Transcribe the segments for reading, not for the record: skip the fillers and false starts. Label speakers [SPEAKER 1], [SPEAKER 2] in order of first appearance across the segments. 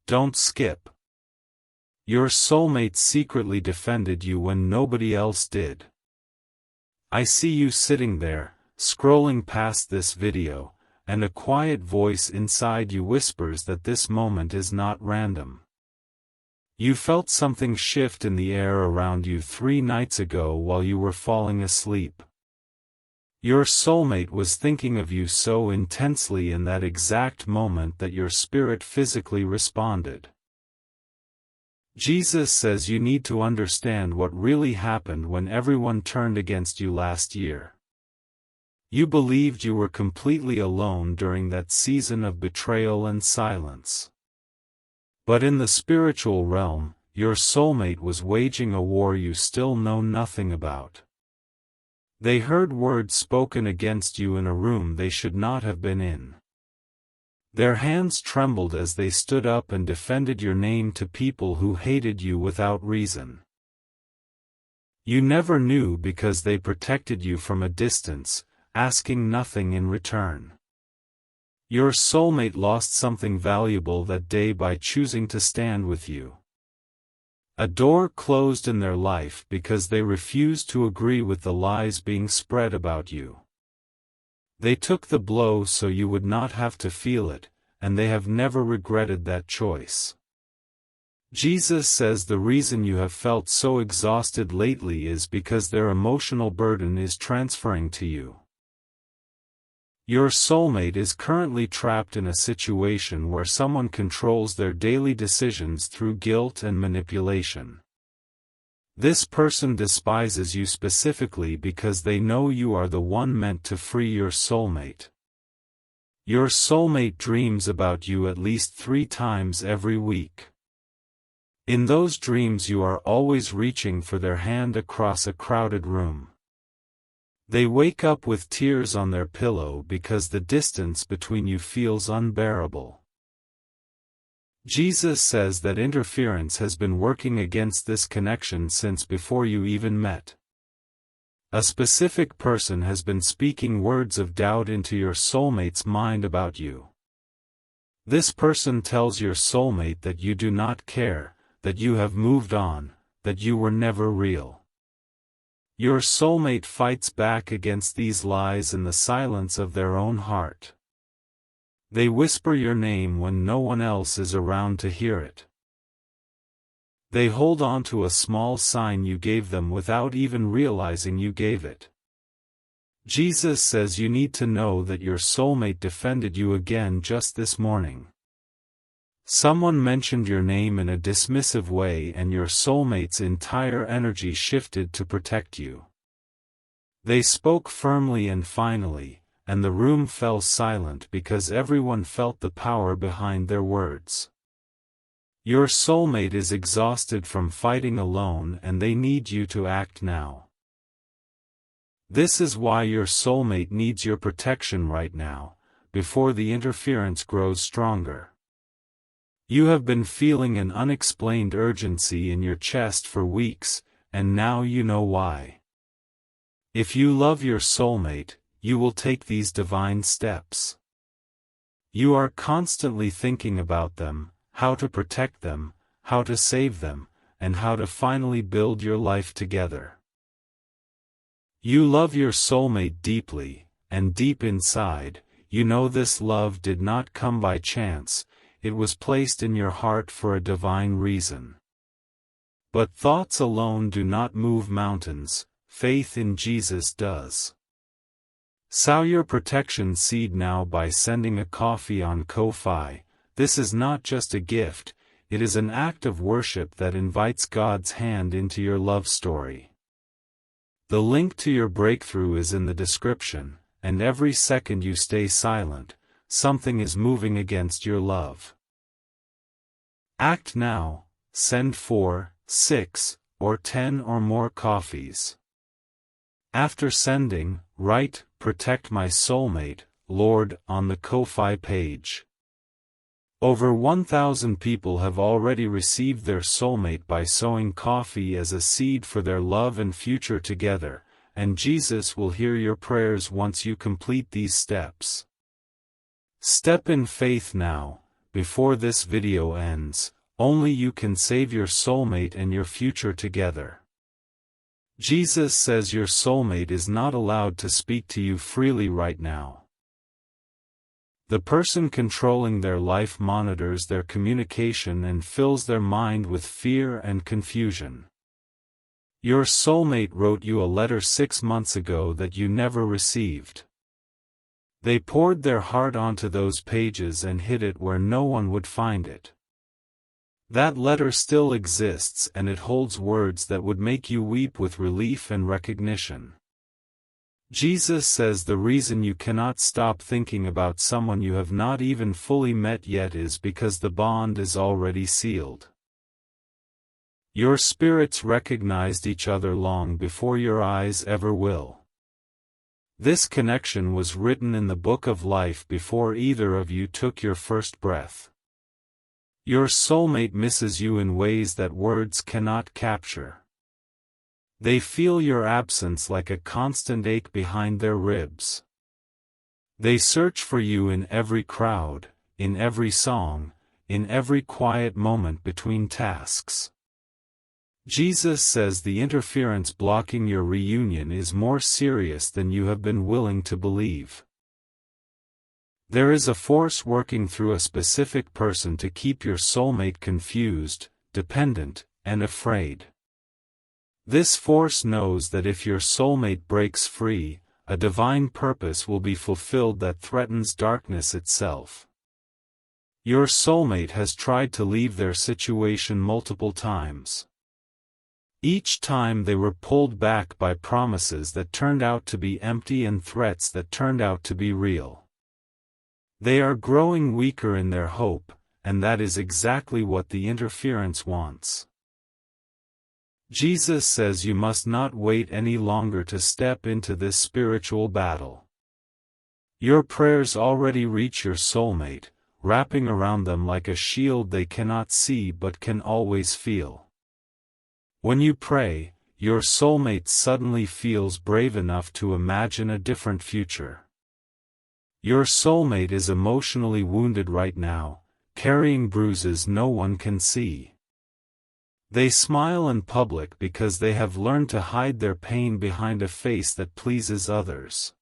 [SPEAKER 1] Don't skip. Your soulmate secretly defended you when nobody else did. I see you sitting there, scrolling past this video, and a quiet voice inside you whispers that this moment is not random. You felt something shift in the air around you 3 nights ago while you were falling asleep. Your soulmate was thinking of you so intensely in that exact moment that your spirit physically responded. Jesus says you need to understand what really happened when everyone turned against you last year. You believed you were completely alone during that season of betrayal and silence. But in the spiritual realm, your soulmate was waging a war you still know nothing about. They heard words spoken against you in a room they should not have been in. Their hands trembled as they stood up and defended your name to people who hated you without reason. You never knew because they protected you from a distance, asking nothing in return. Your soulmate lost something valuable that day by choosing to stand with you. A door closed in their life because they refused to agree with the lies being spread about you. They took the blow so you would not have to feel it, and they have never regretted that choice. Jesus says the reason you have felt so exhausted lately is because their emotional burden is transferring to you. Your soulmate is currently trapped in a situation where someone controls their daily decisions through guilt and manipulation. This person despises you specifically because they know you are the one meant to free your soulmate. Your soulmate dreams about you at least 3 times every week. In those dreams you are always reaching for their hand across a crowded room. They wake up with tears on their pillow because the distance between you feels unbearable. Jesus says that interference has been working against this connection since before you even met. A specific person has been speaking words of doubt into your soulmate's mind about you. This person tells your soulmate that you do not care, that you have moved on, that you were never real. Your soulmate fights back against these lies in the silence of their own heart. They whisper your name when no one else is around to hear it. They hold on to a small sign you gave them without even realizing you gave it. Jesus says you need to know that your soulmate defended you again just this morning. Someone mentioned your name in a dismissive way and your soulmate's entire energy shifted to protect you. They spoke firmly and finally, and the room fell silent because everyone felt the power behind their words. Your soulmate is exhausted from fighting alone and they need you to act now. This is why your soulmate needs your protection right now, before the interference grows stronger. You have been feeling an unexplained urgency in your chest for weeks, and now you know why. If you love your soulmate, you will take these divine steps. You are constantly thinking about them, how to protect them, how to save them, and how to finally build your life together. You love your soulmate deeply, and deep inside, you know this love did not come by chance. It was placed in your heart for a divine reason. But thoughts alone do not move mountains, faith in Jesus does. Sow your protection seed now by sending a coffee on Ko-Fi. This is not just a gift, it is an act of worship that invites God's hand into your love story. The link to your breakthrough is in the description, and every second you stay silent, something is moving against your love. Act now, send 4, 6, or 10 or more coffees. After sending, write, "Protect my soulmate, Lord," on the Ko-Fi page. Over 1,000 people have already received their soulmate by sowing coffee as a seed for their love and future together, and Jesus will hear your prayers once you complete these steps. Step in faith now, before this video ends, only you can save your soulmate and your future together. Jesus says your soulmate is not allowed to speak to you freely right now. The person controlling their life monitors their communication and fills their mind with fear and confusion. Your soulmate wrote you a letter 6 months ago that you never received. They poured their heart onto those pages and hid it where no one would find it. That letter still exists and it holds words that would make you weep with relief and recognition. Jesus says the reason you cannot stop thinking about someone you have not even fully met yet is because the bond is already sealed. Your spirits recognized each other long before your eyes ever will. This connection was written in the book of life before either of you took your first breath. Your soulmate misses you in ways that words cannot capture. They feel your absence like a constant ache behind their ribs. They search for you in every crowd, in every song, in every quiet moment between tasks. Jesus says the interference blocking your reunion is more serious than you have been willing to believe. There is a force working through a specific person to keep your soulmate confused, dependent, and afraid. This force knows that if your soulmate breaks free, a divine purpose will be fulfilled that threatens darkness itself. Your soulmate has tried to leave their situation multiple times. Each time they were pulled back by promises that turned out to be empty and threats that turned out to be real. They are growing weaker in their hope, and that is exactly what the interference wants. Jesus says you must not wait any longer to step into this spiritual battle. Your prayers already reach your soulmate, wrapping around them like a shield they cannot see but can always feel. When you pray, your soulmate suddenly feels brave enough to imagine a different future. Your soulmate is emotionally wounded right now, carrying bruises no one can see. They smile in public because they have learned to hide their pain behind a face that pleases others.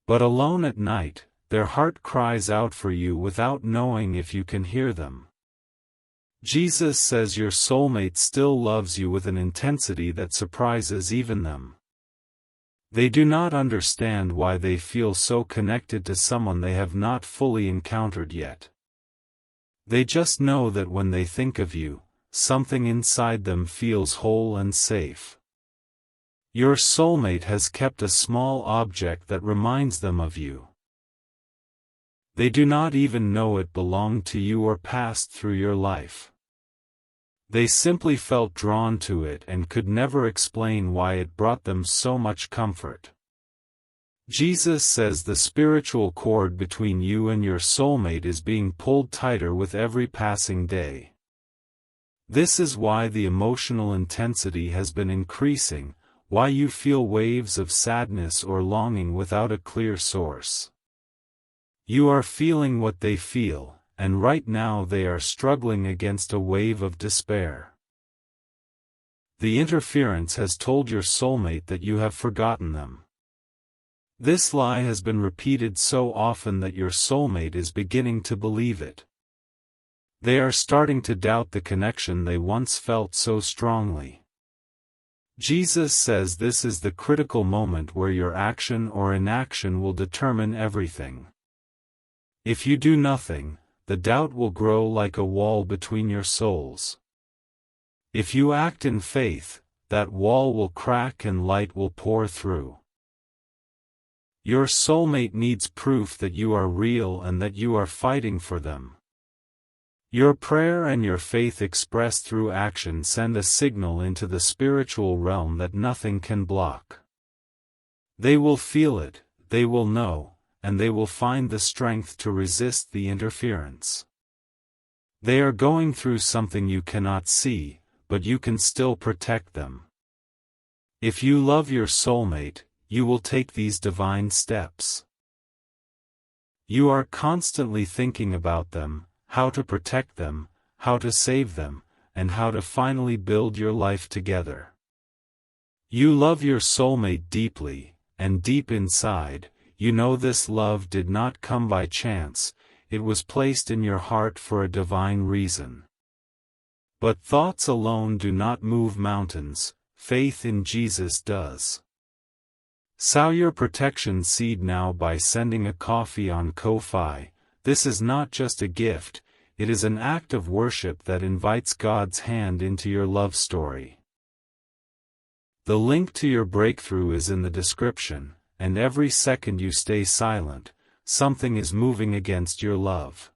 [SPEAKER 1] But alone at night, their heart cries out for you without knowing if you can hear them. Jesus says your soulmate still loves you with an intensity that surprises even them. They do not understand why they feel so connected to someone they have not fully encountered yet. They just know that when they think of you, something inside them feels whole and safe. Your soulmate has kept a small object that reminds them of you. They do not even know it belonged to you or passed through your life. They simply felt drawn to it and could never explain why it brought them so much comfort. Jesus says the spiritual cord between you and your soulmate is being pulled tighter with every passing day. This is why the emotional intensity has been increasing, why you feel waves of sadness or longing without a clear source. You are feeling what they feel, and right now they are struggling against a wave of despair. The interference has told your soulmate that you have forgotten them. This lie has been repeated so often that your soulmate is beginning to believe it. They are starting to doubt the connection they once felt so strongly. Jesus says this is the critical moment where your action or inaction will determine everything. If you do nothing, the doubt will grow like a wall between your souls. If you act in faith, that wall will crack and light will pour through. Your soulmate needs proof that you are real and that you are fighting for them. Your prayer and your faith expressed through action send a signal into the spiritual realm that nothing can block. They will feel it, they will know, and they will find the strength to resist the interference. They are going through something you cannot see, but you can still protect them. If you love your soulmate, you will take these divine steps. You are constantly thinking about them, how to protect them, how to save them, and how to finally build your life together. You love your soulmate deeply, and deep inside, you know this love did not come by chance, it was placed in your heart for a divine reason. But thoughts alone do not move mountains, faith in Jesus does. Sow your protection seed now by sending a coffee on Ko-Fi. This is not just a gift, it is an act of worship that invites God's hand into your love story. The link to your breakthrough is in the description, and every second you stay silent, something is moving against your love.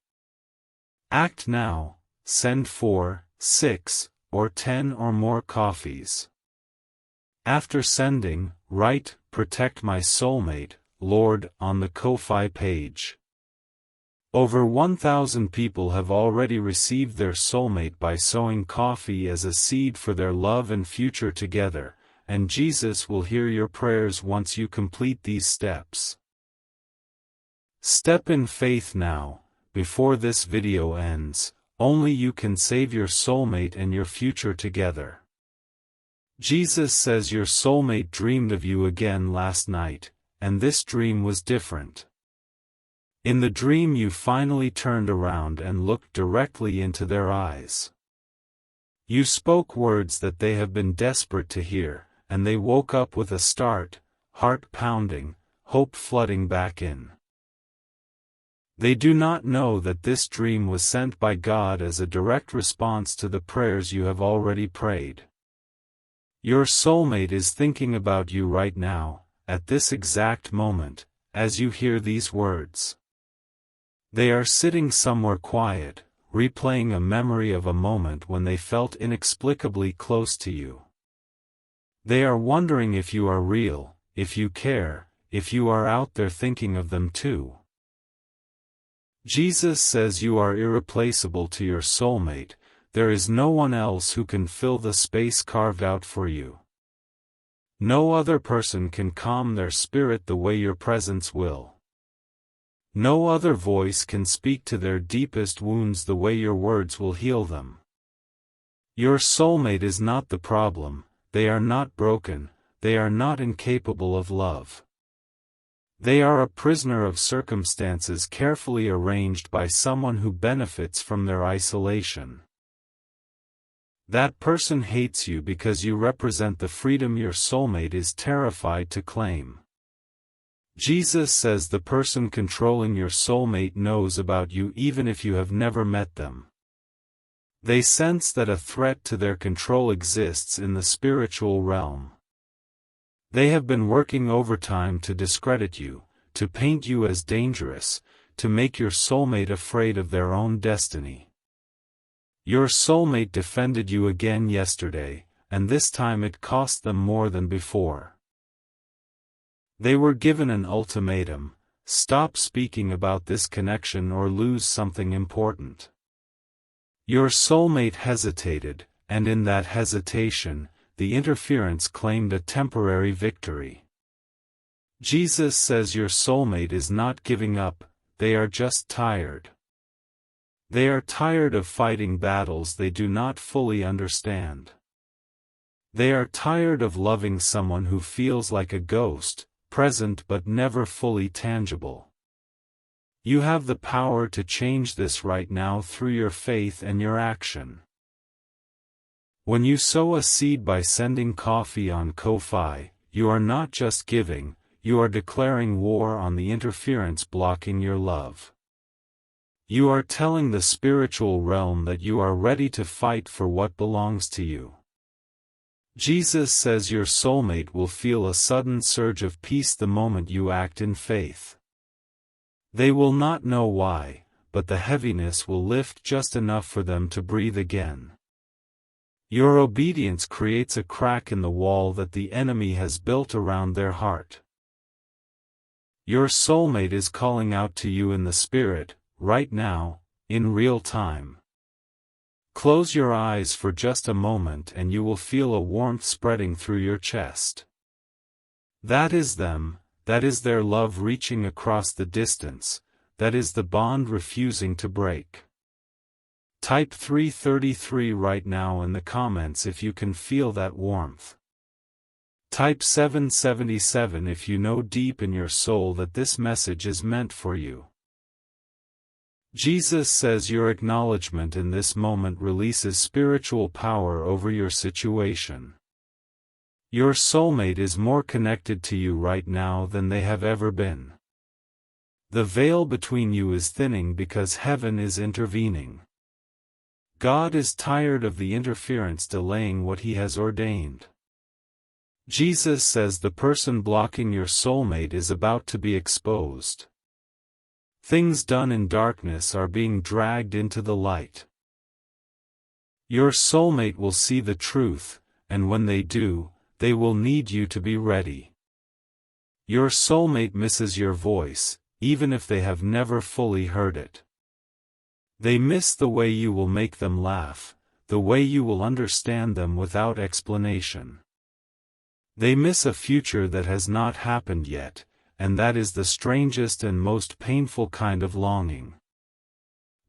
[SPEAKER 1] Act now, send 4, 6, or 10 or more coffees. After sending, write, "Protect my soulmate, Lord," on the Ko-Fi page. Over 1,000 people have already received their soulmate by sowing coffee as a seed for their love and future together, and Jesus will hear your prayers once you complete these steps. Step in faith now, before this video ends. Only you can save your soulmate and your future together. Jesus says your soulmate dreamed of you again last night, and this dream was different. In the dream you finally turned around and looked directly into their eyes. You spoke words that they have been desperate to hear, and they woke up with a start, heart pounding, hope flooding back in. They do not know that this dream was sent by God as a direct response to the prayers you have already prayed. Your soulmate is thinking about you right now, at this exact moment, as you hear these words. They are sitting somewhere quiet, replaying a memory of a moment when they felt inexplicably close to you. They are wondering if you are real, if you care, if you are out there thinking of them too. Jesus says you are irreplaceable to your soulmate, there is no one else who can fill the space carved out for you. No other person can calm their spirit the way your presence will. No other voice can speak to their deepest wounds the way your words will heal them. Your soulmate is not the problem, they are not broken, they are not incapable of love. They are a prisoner of circumstances carefully arranged by someone who benefits from their isolation. That person hates you because you represent the freedom your soulmate is terrified to claim. Jesus says the person controlling your soulmate knows about you even if you have never met them. They sense that a threat to their control exists in the spiritual realm. They have been working overtime to discredit you, to paint you as dangerous, to make your soulmate afraid of their own destiny. Your soulmate defended you again yesterday, and this time it cost them more than before. They were given an ultimatum: stop speaking about this connection or lose something important. Your soulmate hesitated, and in that hesitation, the interference claimed a temporary victory. Jesus says your soulmate is not giving up, they are just tired. They are tired of fighting battles they do not fully understand. They are tired of loving someone who feels like a ghost, present but never fully tangible. You have the power to change this right now through your faith and your action. When you sow a seed by sending coffee on Ko-Fi, you are not just giving, you are declaring war on the interference blocking your love. You are telling the spiritual realm that you are ready to fight for what belongs to you. Jesus says your soulmate will feel a sudden surge of peace the moment you act in faith. They will not know why, but the heaviness will lift just enough for them to breathe again. Your obedience creates a crack in the wall that the enemy has built around their heart. Your soulmate is calling out to you in the spirit, right now, in real time. Close your eyes for just a moment and you will feel a warmth spreading through your chest. That is them, that is their love reaching across the distance, that is the bond refusing to break. Type 333 right now in the comments if you can feel that warmth. Type 777 if you know deep in your soul that this message is meant for you. Jesus says your acknowledgement in this moment releases spiritual power over your situation. Your soulmate is more connected to you right now than they have ever been. The veil between you is thinning because heaven is intervening. God is tired of the interference delaying what He has ordained. Jesus says the person blocking your soulmate is about to be exposed. Things done in darkness are being dragged into the light. Your soulmate will see the truth, and when they do, they will need you to be ready. Your soulmate misses your voice, even if they have never fully heard it. They miss the way you will make them laugh, the way you will understand them without explanation. They miss a future that has not happened yet, and that is the strangest and most painful kind of longing.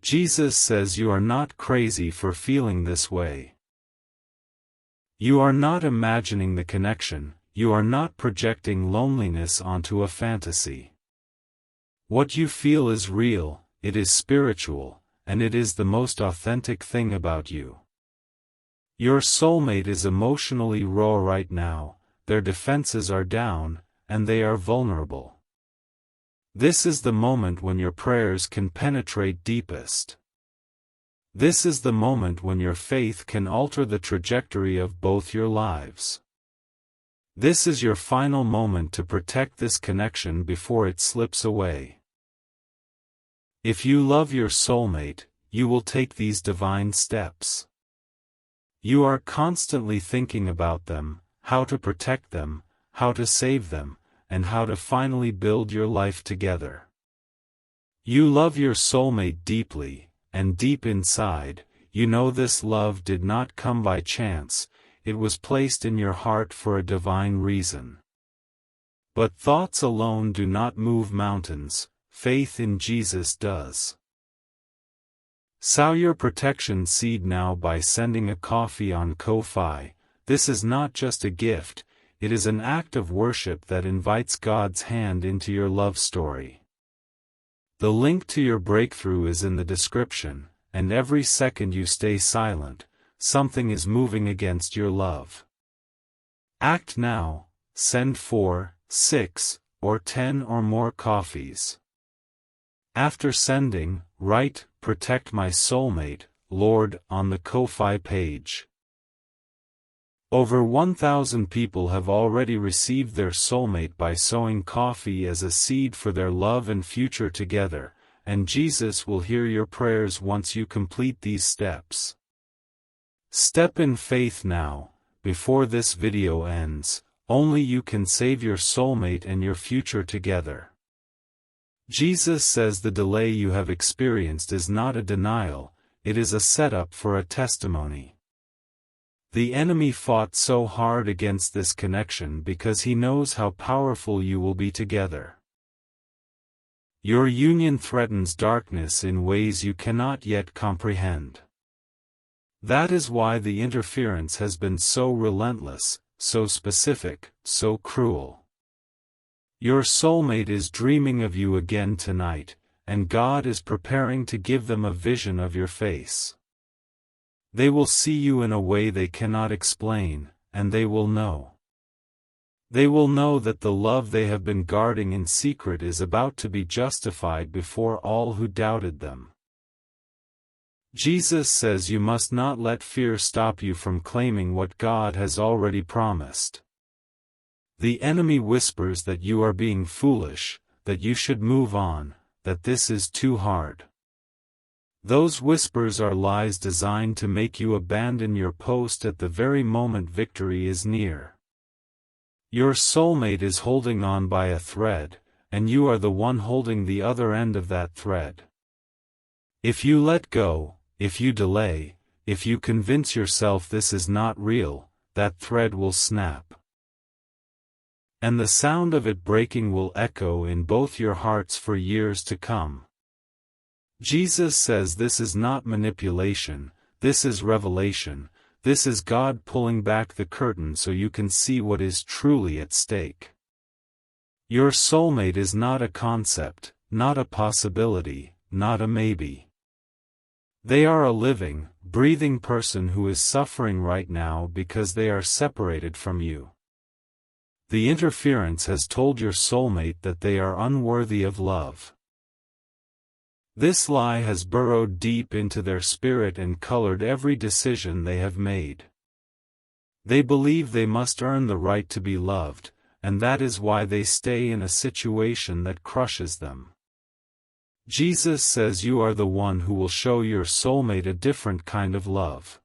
[SPEAKER 1] Jesus says you are not crazy for feeling this way. You are not imagining the connection, you are not projecting loneliness onto a fantasy. What you feel is real, it is spiritual, and it is the most authentic thing about you. Your soulmate is emotionally raw right now, their defenses are down, and they are vulnerable. This is the moment when your prayers can penetrate deepest. This is the moment when your faith can alter the trajectory of both your lives. This is your final moment to protect this connection before it slips away. If you love your soulmate, you will take these divine steps. You are constantly thinking about them, how to protect them, how to save them, and how to finally build your life together. You love your soulmate deeply, and deep inside, you know this love did not come by chance, it was placed in your heart for a divine reason. But thoughts alone do not move mountains, faith in Jesus does. Sow your protection seed now by sending a coffee on Ko-Fi. This is not just a gift, it is an act of worship that invites God's hand into your love story. The link to your breakthrough is in the description, and every second you stay silent, something is moving against your love. Act now, send 4, 6, or 10 or more coffees. After sending, write, "Protect my soulmate, Lord," on the Ko-Fi page. Over 1,000 people have already received their soulmate by sowing coffee as a seed for their love and future together, and Jesus will hear your prayers once you complete these steps. Step in faith now, before this video ends. Only you can save your soulmate and your future together. Jesus says the delay you have experienced is not a denial, it is a setup for a testimony. The enemy fought so hard against this connection because he knows how powerful you will be together. Your union threatens darkness in ways you cannot yet comprehend. That is why the interference has been so relentless, so specific, so cruel. Your soulmate is dreaming of you again tonight, and God is preparing to give them a vision of your face. They will see you in a way they cannot explain, and they will know. They will know that the love they have been guarding in secret is about to be justified before all who doubted them. Jesus says you must not let fear stop you from claiming what God has already promised. The enemy whispers that you are being foolish, that you should move on, that this is too hard. Those whispers are lies designed to make you abandon your post at the very moment victory is near. Your soulmate is holding on by a thread, and you are the one holding the other end of that thread. If you let go, if you delay, if you convince yourself this is not real, that thread will snap. And the sound of it breaking will echo in both your hearts for years to come. Jesus says this is not manipulation, this is revelation, this is God pulling back the curtain so you can see what is truly at stake. Your soulmate is not a concept, not a possibility, not a maybe. They are a living, breathing person who is suffering right now because they are separated from you. The interference has told your soulmate that they are unworthy of love. This lie has burrowed deep into their spirit and colored every decision they have made. They believe they must earn the right to be loved, and that is why they stay in a situation that crushes them. Jesus says you are the one who will show your soulmate a different kind of love.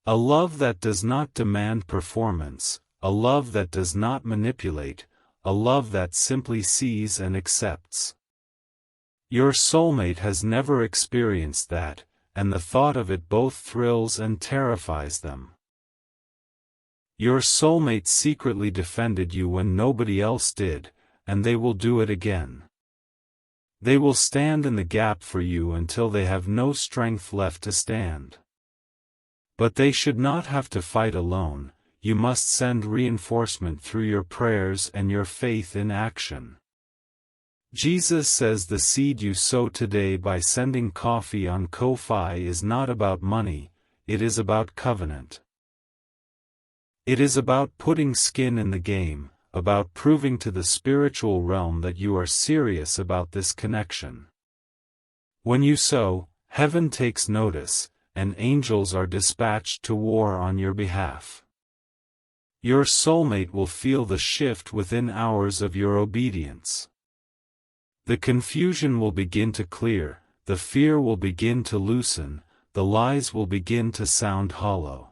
[SPEAKER 1] A love that does not demand performance, a love that does not manipulate, a love that simply sees and accepts. Your soulmate has never experienced that, and the thought of it both thrills and terrifies them. Your soulmate secretly defended you when nobody else did, and they will do it again. They will stand in the gap for you until they have no strength left to stand. But they should not have to fight alone, you must send reinforcement through your prayers and your faith in action. Jesus says the seed you sow today by sending coffee on Ko-fi is not about money, it is about covenant. It is about putting skin in the game, about proving to the spiritual realm that you are serious about this connection. When you sow, heaven takes notice, and angels are dispatched to war on your behalf. Your soulmate will feel the shift within hours of your obedience. The confusion will begin to clear, the fear will begin to loosen, the lies will begin to sound hollow.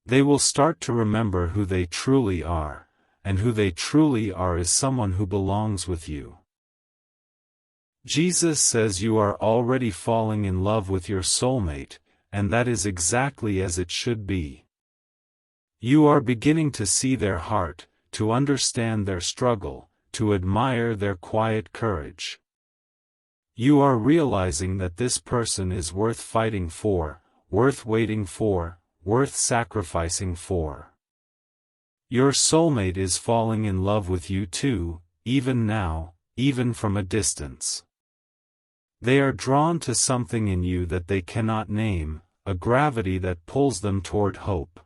[SPEAKER 1] They will start to remember who they truly are, and who they truly are is someone who belongs with you. Jesus says you are already falling in love with your soulmate, and that is exactly as it should be. You are beginning to see their heart, to understand their struggle, to admire their quiet courage. You are realizing that this person is worth fighting for, worth waiting for, worth sacrificing for. Your soulmate is falling in love with you too, even now, even from a distance. They are drawn to something in you that they cannot name, a gravity that pulls them toward hope.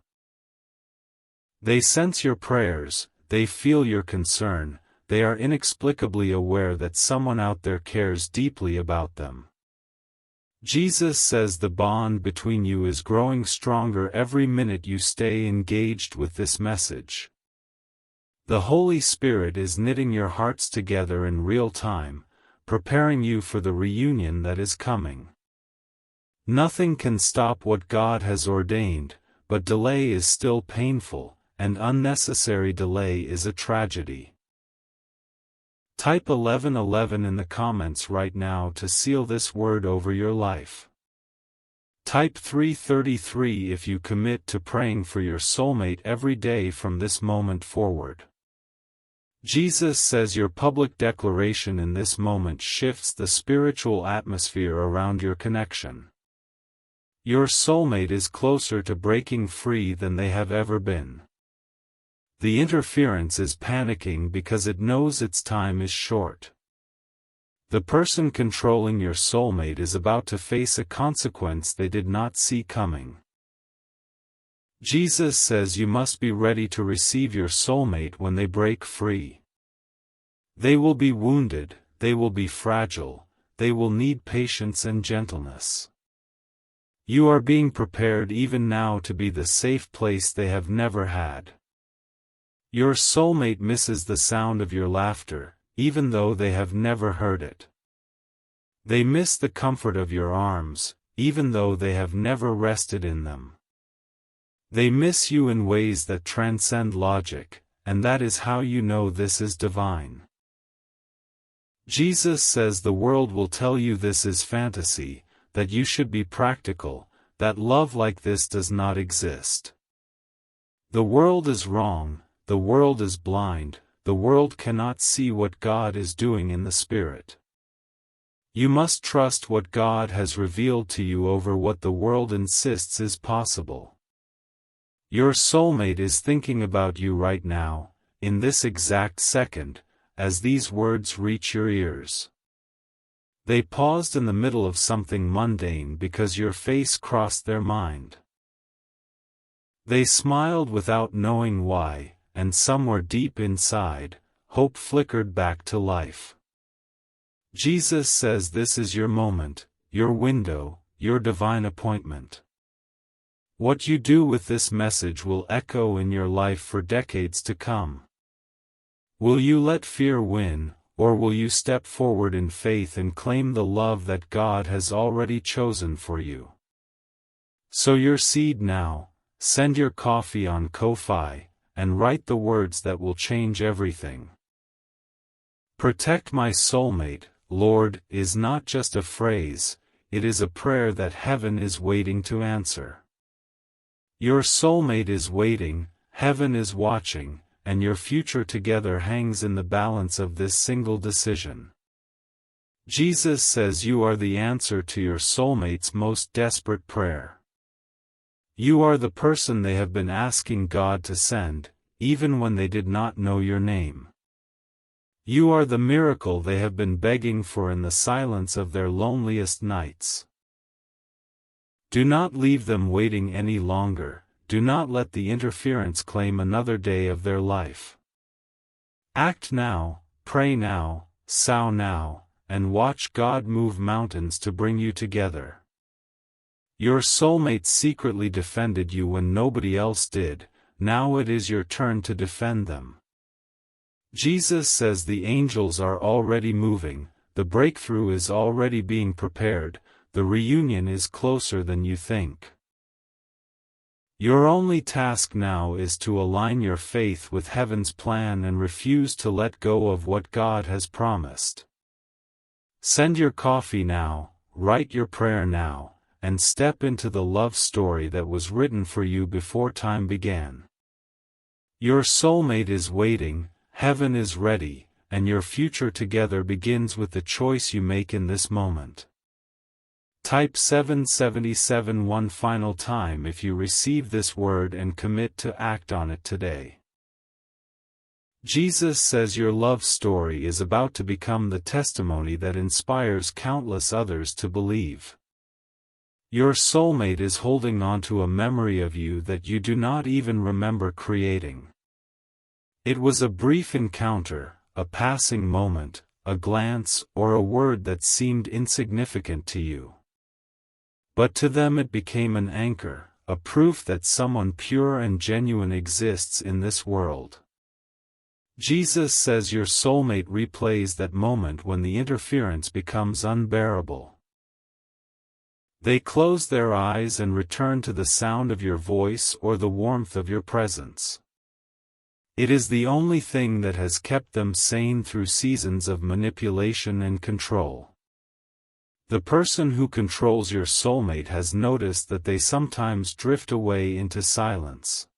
[SPEAKER 1] They sense your prayers, they feel your concern, they are inexplicably aware that someone out there cares deeply about them. Jesus says the bond between you is growing stronger every minute you stay engaged with this message. The Holy Spirit is knitting your hearts together in real time, preparing you for the reunion that is coming. Nothing can stop what God has ordained, but delay is still painful, and unnecessary delay is a tragedy. Type 1111 in the comments right now to seal this word over your life. Type 333 if you commit to praying for your soulmate every day from this moment forward. Jesus says your public declaration in this moment shifts the spiritual atmosphere around your connection. Your soulmate is closer to breaking free than they have ever been. The interference is panicking because it knows its time is short. The person controlling your soulmate is about to face a consequence they did not see coming. Jesus says you must be ready to receive your soulmate when they break free. They will be wounded, they will be fragile, they will need patience and gentleness. You are being prepared even now to be the safe place they have never had. Your soulmate misses the sound of your laughter, even though they have never heard it. They miss the comfort of your arms, even though they have never rested in them. They miss you in ways that transcend logic, and that is how you know this is divine. Jesus says the world will tell you this is fantasy, that you should be practical, that love like this does not exist. The world is wrong. The world is blind, the world cannot see what God is doing in the Spirit. You must trust what God has revealed to you over what the world insists is possible. Your soulmate is thinking about you right now, in this exact second, as these words reach your ears. They paused in the middle of something mundane because your face crossed their mind. They smiled without knowing why, and somewhere deep inside, hope flickered back to life. Jesus says this is your moment, your window, your divine appointment. What you do with this message will echo in your life for decades to come. Will you let fear win, or will you step forward in faith and claim the love that God has already chosen for you? Sow your seed now, send your coffee on Ko-fi, and write the words that will change everything. Protect my soulmate, Lord, is not just a phrase, it is a prayer that heaven is waiting to answer. Your soulmate is waiting, heaven is watching, and your future together hangs in the balance of this single decision. Jesus says you are the answer to your soulmate's most desperate prayer. You are the person they have been asking God to send, even when they did not know your name. You are the miracle they have been begging for in the silence of their loneliest nights. Do not leave them waiting any longer, do not let the interference claim another day of their life. Act now, pray now, sow now, and watch God move mountains to bring you together. Your soulmate secretly defended you when nobody else did, now it is your turn to defend them. Jesus says the angels are already moving, the breakthrough is already being prepared, the reunion is closer than you think. Your only task now is to align your faith with heaven's plan and refuse to let go of what God has promised. Send your coffee now, write your prayer now, and step into the love story that was written for you before time began. Your soulmate is waiting, heaven is ready, and your future together begins with the choice you make in this moment. Type 777 one final time if you receive this word and commit to act on it today. Jesus says your love story is about to become the testimony that inspires countless others to believe. Your soulmate is holding on to a memory of you that you do not even remember creating. It was a brief encounter, a passing moment, a glance, or a word that seemed insignificant to you. But to them it became an anchor, a proof that someone pure and genuine exists in this world. Jesus says your soulmate replays that moment when the interference becomes unbearable. They close their eyes and return to the sound of your voice or the warmth of your presence. It is the only thing that has kept them sane through seasons of manipulation and control. The person who controls your soulmate has noticed that they sometimes drift away into silence.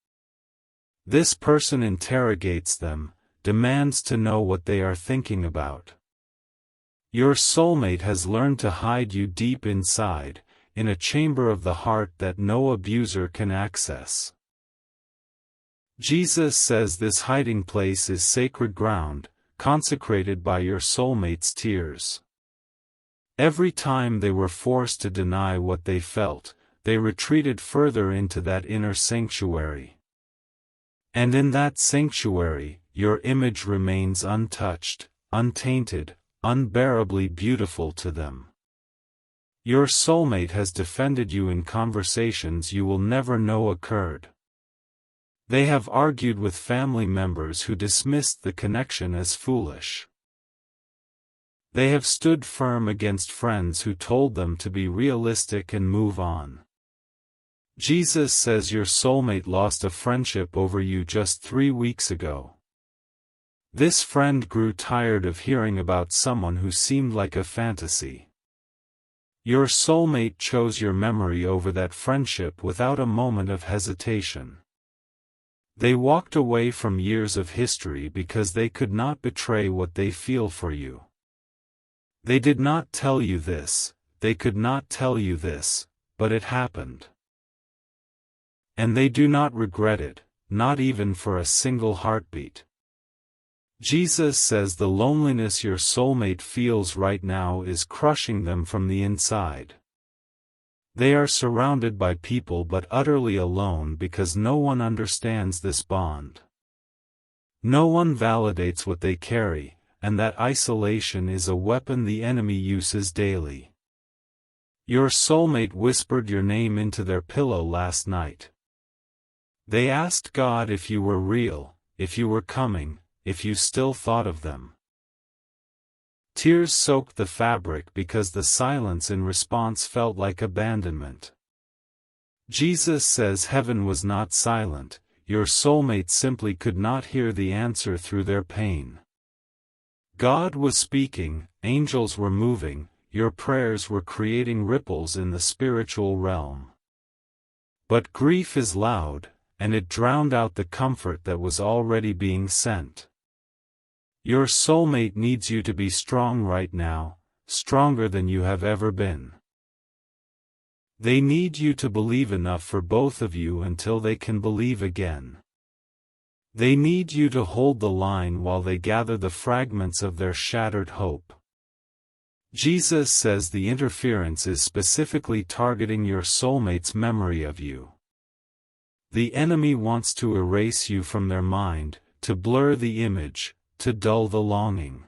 [SPEAKER 1] This person interrogates them, demands to know what they are thinking about. Your soulmate has learned to hide you deep inside, in a chamber of the heart that no abuser can access. Jesus says this hiding place is sacred ground, consecrated by your soulmate's tears. Every time they were forced to deny what they felt, they retreated further into that inner sanctuary. And in that sanctuary, your image remains untouched, untainted, unbearably beautiful to them. Your soulmate has defended you in conversations you will never know occurred. They have argued with family members who dismissed the connection as foolish. They have stood firm against friends who told them to be realistic and move on. Jesus says your soulmate lost a friendship over you just 3 weeks ago. This friend grew tired of hearing about someone who seemed like a fantasy. Your soulmate chose your memory over that friendship without a moment of hesitation. They walked away from years of history because they could not betray what they feel for you. They did not tell you this, they could not tell you this, but it happened. And they do not regret it, not even for a single heartbeat. Jesus says the loneliness your soulmate feels right now is crushing them from the inside. They are surrounded by people but utterly alone because no one understands this bond. No one validates what they carry, and that isolation is a weapon the enemy uses daily. Your soulmate whispered your name into their pillow last night. They asked God if you were real, if you were coming, if you still thought of them. Tears soaked the fabric because the silence in response felt like abandonment. Jesus says heaven was not silent, your soulmate simply could not hear the answer through their pain. God was speaking, angels were moving, your prayers were creating ripples in the spiritual realm. But grief is loud, and it drowned out the comfort that was already being sent. Your soulmate needs you to be strong right now, stronger than you have ever been. They need you to believe enough for both of you until they can believe again. They need you to hold the line while they gather the fragments of their shattered hope. Jesus says the interference is specifically targeting your soulmate's memory of you. The enemy wants to erase you from their mind, to blur the image, to dull the longing.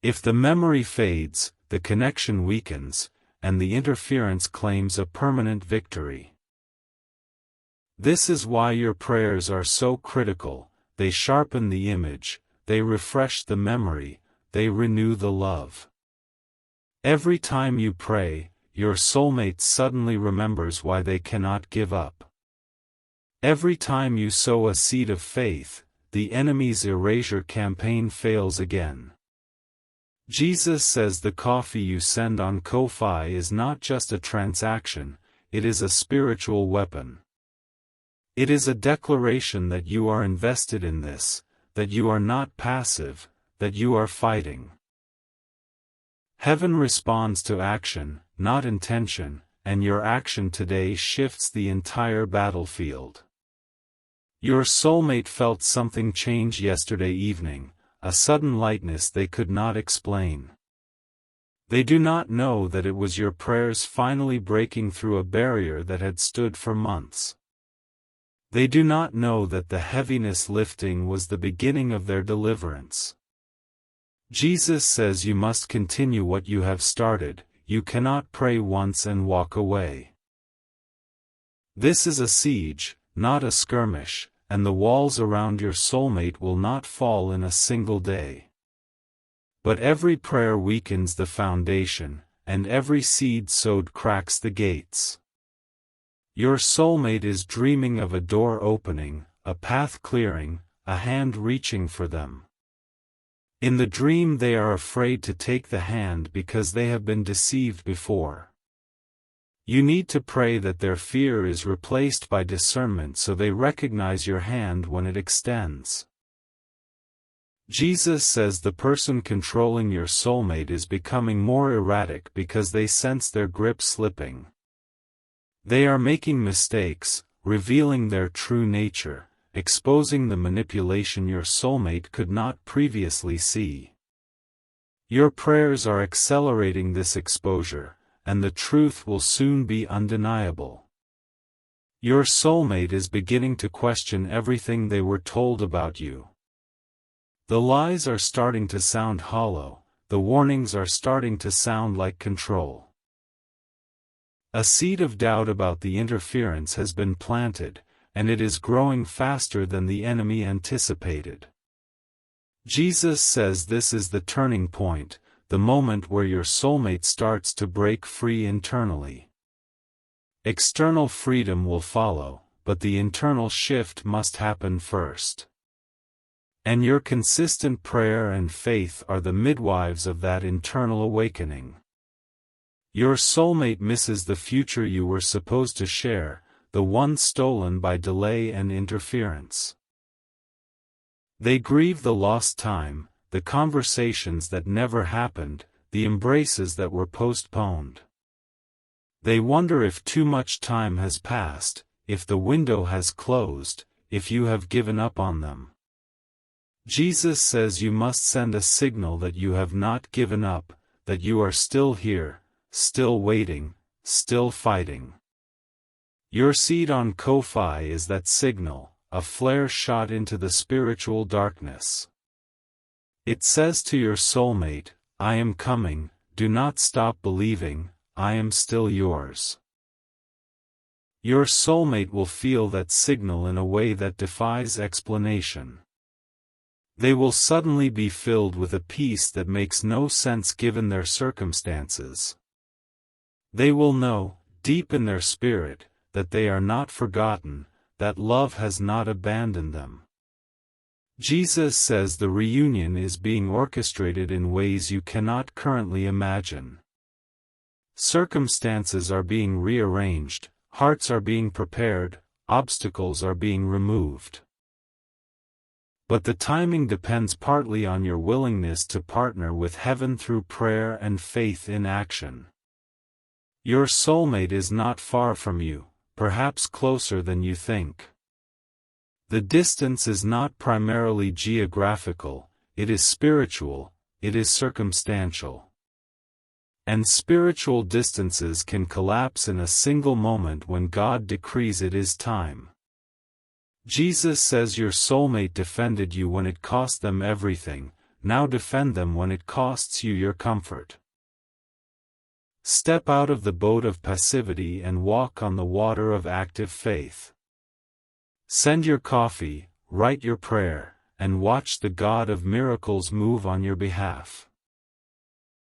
[SPEAKER 1] If the memory fades, the connection weakens, and the interference claims a permanent victory. This is why your prayers are so critical. They sharpen the image, they refresh the memory, they renew the love. Every time you pray, your soulmate suddenly remembers why they cannot give up. Every time you sow a seed of faith, the enemy's erasure campaign fails again. Jesus says the coffee you send on Ko-fi is not just a transaction, it is a spiritual weapon. It is a declaration that you are invested in this, that you are not passive, that you are fighting. Heaven responds to action, not intention, and your action today shifts the entire battlefield. Your soulmate felt something change yesterday evening, a sudden lightness they could not explain. They do not know that it was your prayers finally breaking through a barrier that had stood for months. They do not know that the heaviness lifting was the beginning of their deliverance. Jesus says you must continue what you have started, you cannot pray once and walk away. This is a siege, not a skirmish, and the walls around your soulmate will not fall in a single day. But every prayer weakens the foundation, and every seed sowed cracks the gates. Your soulmate is dreaming of a door opening, a path clearing, a hand reaching for them. In the dream they are afraid to take the hand because they have been deceived before. You need to pray that their fear is replaced by discernment so they recognize your hand when it extends. Jesus says the person controlling your soulmate is becoming more erratic because they sense their grip slipping. They are making mistakes, revealing their true nature, exposing the manipulation your soulmate could not previously see. Your prayers are accelerating this exposure, and the truth will soon be undeniable. Your soulmate is beginning to question everything they were told about you. The lies are starting to sound hollow, the warnings are starting to sound like control. A seed of doubt about the interference has been planted, and it is growing faster than the enemy anticipated. Jesus says this is the turning point, the moment where your soulmate starts to break free internally. External freedom will follow, but the internal shift must happen first. And your consistent prayer and faith are the midwives of that internal awakening. Your soulmate misses the future you were supposed to share, the one stolen by delay and interference. They grieve the lost time, the conversations that never happened, the embraces that were postponed. They wonder if too much time has passed, if the window has closed, if you have given up on them. Jesus says you must send a signal that you have not given up, that you are still here, still waiting, still fighting. Your seed on Ko-fi is that signal, a flare shot into the spiritual darkness. It says to your soulmate, I am coming, do not stop believing, I am still yours. Your soulmate will feel that signal in a way that defies explanation. They will suddenly be filled with a peace that makes no sense given their circumstances. They will know, deep in their spirit, that they are not forgotten, that love has not abandoned them. Jesus says the reunion is being orchestrated in ways you cannot currently imagine. Circumstances are being rearranged, hearts are being prepared, obstacles are being removed. But the timing depends partly on your willingness to partner with heaven through prayer and faith in action. Your soulmate is not far from you, perhaps closer than you think. The distance is not primarily geographical, it is spiritual, it is circumstantial. And spiritual distances can collapse in a single moment when God decrees it is time. Jesus says your soulmate defended you when it cost them everything, now defend them when it costs you your comfort. Step out of the boat of passivity and walk on the water of active faith. Send your coffee, write your prayer, and watch the God of miracles move on your behalf.